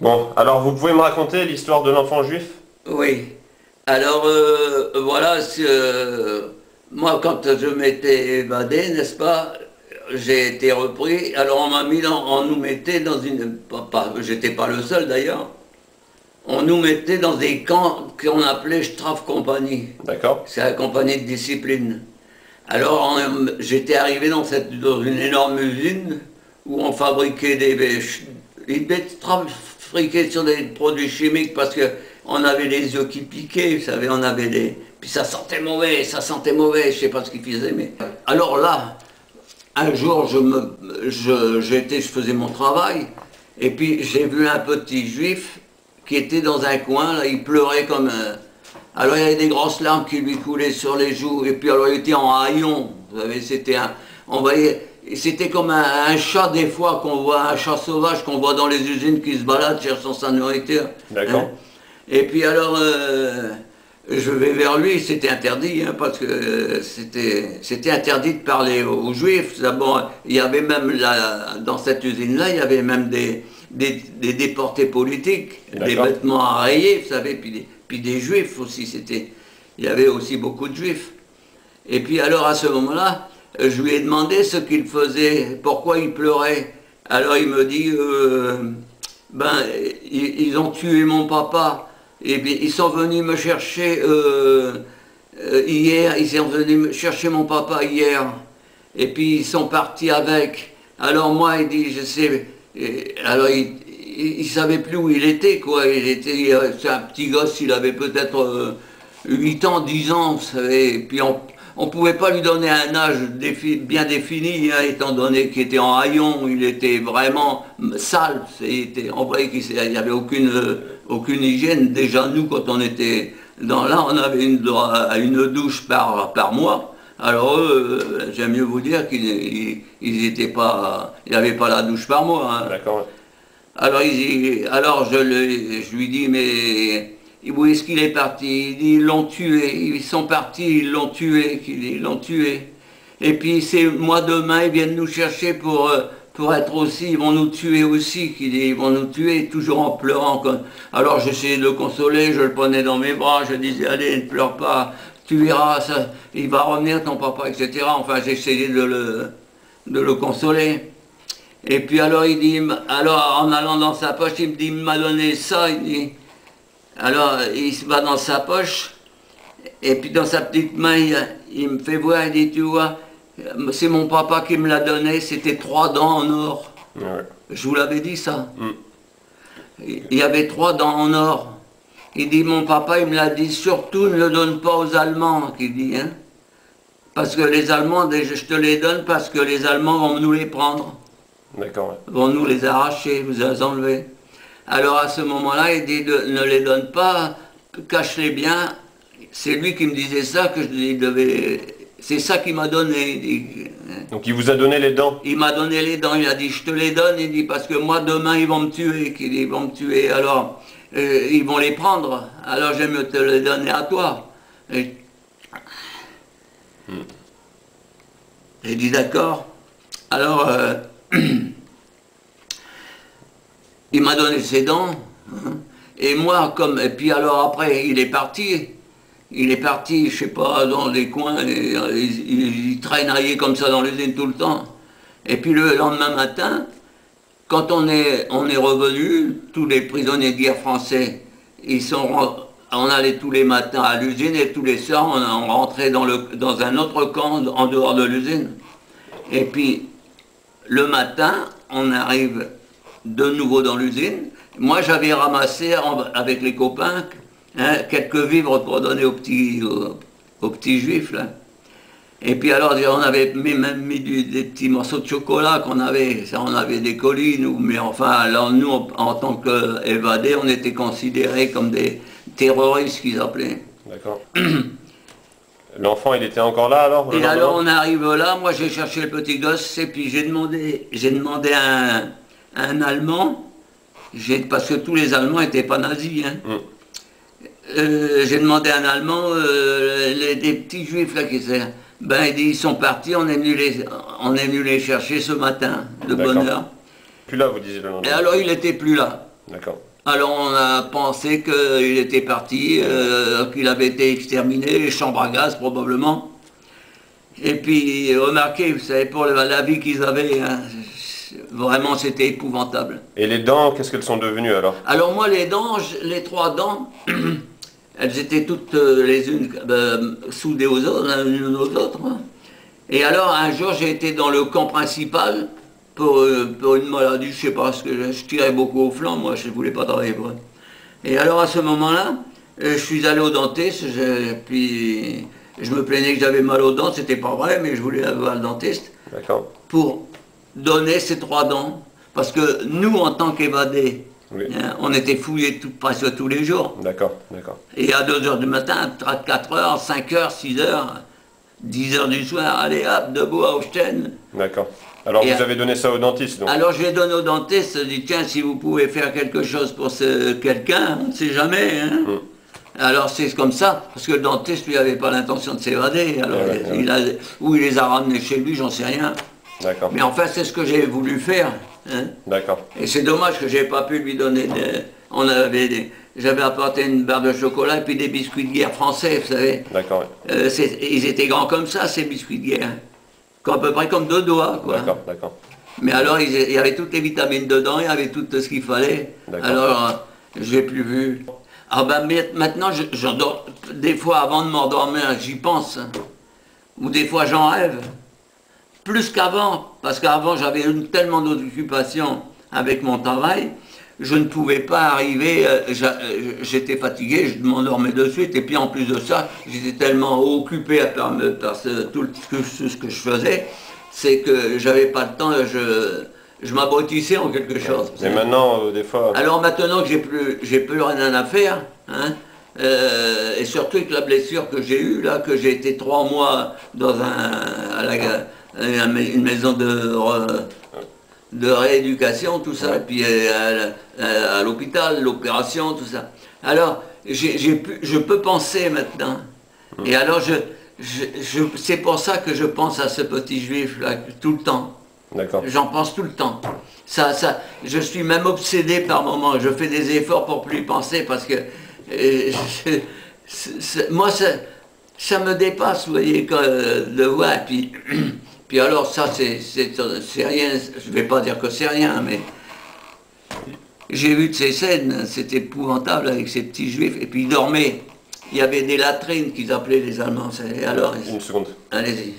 Bon, alors vous pouvez me raconter l'histoire de l'enfant juif? Oui. Alors, voilà, moi, quand je m'étais évadé, n'est-ce pas, j'ai été repris. Alors, on m'a mis on nous mettait dans une... j'étais pas le seul d'ailleurs. On nous mettait dans des camps qu'on appelait Strafkompanie. D'accord. C'est la compagnie de discipline. Alors, j'étais arrivé dans une énorme usine où on fabriquait ils fabriquaient sur des produits chimiques parce que on avait les yeux qui piquaient, vous savez, on avait des... Puis ça sentait mauvais, je sais pas ce qu'ils faisaient, mais... Alors là, un jour, je faisais mon travail, et puis j'ai vu un petit juif qui était dans un coin, là, il pleurait comme un... Alors il y avait des grosses larmes qui lui coulaient sur les joues, et puis alors il était en haillons, vous savez, c'était un... On voyait... C'était comme un chat des fois qu'on voit, un chat sauvage qu'on voit dans les usines qui se balade cherchant sa nourriture. D'accord. Hein. Et puis alors, je vais vers lui, c'était interdit, hein, parce que c'était interdit de parler aux Juifs. D'abord, il y avait même, dans cette usine-là, il y avait même des déportés politiques, des vêtements à rayer, vous savez, puis des Juifs aussi, il y avait aussi beaucoup de Juifs. Et puis alors, à ce moment-là, je lui ai demandé ce qu'il faisait, pourquoi il pleurait. Alors il me dit, ben, ils ont tué mon papa. Et bien, ils sont venus me chercher hier, ils sont venus me chercher mon papa hier. Et puis ils sont partis avec. Alors moi, il dit, je sais, alors il savait plus où il était, quoi. C'est un petit gosse, il avait peut-être 8 ans, 10 ans, vous savez. Et puis on ne pouvait pas lui donner un âge bien défini, hein, étant donné qu'il était en haillons, il était vraiment sale. On voyait qu'il n'y avait aucune hygiène. Déjà, nous, quand on était là, on avait une douche par mois. Alors eux, j'aime mieux vous dire qu'ils n'avaient pas la douche par mois. Hein. D'accord. Alors je lui dis, mais... Où est-ce qu'il est parti? Il dit, ils l'ont tué, ils sont partis, ils l'ont tué, ils l'ont tué. Et puis c'est moi demain, ils viennent nous chercher pour être aussi, ils vont nous tuer aussi, ils vont nous tuer, toujours en pleurant. Alors j'essayais de le consoler, je le prenais dans mes bras, je disais, allez, ne pleure pas, tu verras, ça, il va revenir ton papa, etc. Enfin j'essayais de le consoler. Et puis alors il dit, alors en allant dans sa poche, il me dit, il m'a donné ça, il dit... Alors, il se va dans sa poche, et puis dans sa petite main, il me fait voir, il dit, tu vois, c'est mon papa qui me l'a donné, c'était 3 dents en or. Ouais. Je vous l'avais dit ça. Il y avait 3 dents en or. Il dit, mon papa, il me l'a dit, surtout ne le donne pas aux Allemands, qu'il dit, hein. Parce que les Allemands, je te les donne parce que les Allemands vont nous les prendre. D'accord. Ouais. Vont nous les arracher, vous les enlever. Alors à ce moment-là, il dit, ne les donne pas, cache-les bien. C'est lui qui me disait ça, que je devais... C'est ça qu'il m'a donné. Donc il vous a donné les dents? Il m'a donné les dents, il a dit, je te les donne, il dit, parce que moi, demain, ils vont me tuer. Ils vont me tuer, alors, ils vont les prendre. Alors j'aime te les donner à toi. J'ai dit, d'accord. Alors... il m'a donné ses dents, hein, et moi, et puis alors après, il est parti, je sais pas, dans les coins, il traînaillait comme ça dans l'usine tout le temps. Et puis le lendemain matin, quand on est revenu, tous les prisonniers de guerre français, on allait tous les matins à l'usine, et tous les soirs, on rentrait dans un autre camp en dehors de l'usine. Et puis, le matin, on arrive de nouveau dans l'usine. Moi, j'avais ramassé avec les copains, hein, quelques vivres pour donner aux petits juifs. Là. Et puis alors, on avait même mis des petits morceaux de chocolat qu'on avait. Ça, on avait des colis, nous. Mais enfin, alors, nous, en tant qu'évadés, on était considérés comme des terroristes, qu'ils appelaient. D'accord. L'enfant, il était encore là alors? Et alors, on arrive là. Moi, j'ai cherché le petit gosse. Et puis, j'ai demandé à un Allemand, parce que tous les Allemands n'étaient pas nazis, hein. J'ai demandé à un Allemand, des petits juifs là qui étaient, ben il dit, ils sont partis, on est venu les chercher ce matin, de bonne heure. Plus là, vous disiez le lendemain. Et alors il n'était plus là. D'accord. Alors on a pensé qu'il était parti, qu'il avait été exterminé, chambre à gaz probablement. Et puis remarquez, vous savez, pour la vie qu'ils avaient, hein, vraiment c'était épouvantable. Et les dents, qu'est-ce qu'elles sont devenues alors? Alors moi les dents, les trois dents, elles étaient toutes les unes soudées aux autres, l'une aux autres, hein. Et alors un jour j'ai été dans le camp principal pour une maladie, je sais pas, parce que je tirais beaucoup au flanc, moi je ne voulais pas travailler pour eux. Et alors à ce moment-là, je suis allé au dentiste, puis je me plaignais que j'avais mal aux dents, c'était pas vrai, mais je voulais aller voir le dentiste D'accord. pour donner ces trois dents. Parce que nous, en tant qu'évadés, Oui. hein, on était fouillés presque tous les jours. D'accord, d'accord. Et à 2 heures du matin, à 4 heures, 5 heures, 6 heures, 10 heures du soir, allez hop, debout à Ostend. D'accord. Alors Et vous avez donné ça au dentiste donc? Alors je l'ai donné au dentiste, je dis tiens, si vous pouvez faire quelque chose pour quelqu'un, on ne sait jamais. Hein. Alors c'est comme ça, parce que le dentiste lui avait pas l'intention de s'évader, alors ou il les a ramenés chez lui, j'en sais rien. D'accord. Mais enfin c'est ce que j'ai voulu faire. Hein. D'accord. Et c'est dommage que j'ai pas pu lui donner j'avais apporté une barre de chocolat et puis des biscuits de guerre français, vous savez. D'accord. Ils étaient grands comme ça, ces biscuits de guerre. À peu près comme 2 doigts, quoi. D'accord, d'accord. Mais alors, il y avait toutes les vitamines dedans, il y avait tout ce qu'il fallait. Alors, je l'ai plus vu. Ah ben, maintenant, j'endors. Des fois, avant de m'endormir, j'y pense. Ou des fois, j'en rêve. Plus qu'avant, parce qu'avant, j'avais tellement d'occupations avec mon travail, je ne pouvais pas arriver, j'étais fatigué, je m'endormais de suite, et puis en plus de ça, j'étais tellement occupé par tout ce que je faisais, c'est que j'avais pas le temps, je m'abrutissais en quelque chose. Mais maintenant, des fois... Alors maintenant que j'ai plus rien à faire, hein, et surtout avec la blessure que j'ai eue, là, que j'ai été 3 mois dans une maison de rééducation, tout ça, et puis à l'hôpital, l'opération, tout ça. Alors, je peux penser maintenant. Et alors, c'est pour ça que je pense à ce petit juif là tout le temps. D'accord. J'en pense tout le temps. Je suis même obsédé par moments. Je fais des efforts pour plus y penser parce que moi, ça me dépasse, vous voyez, de voir. Puis alors ça, c'est rien, je ne vais pas dire que c'est rien, mais j'ai vu de ces scènes, c'était épouvantable avec ces petits juifs, et puis ils dormaient. Il y avait des latrines qu'ils appelaient les Allemands. Et alors, Une seconde. allez-y.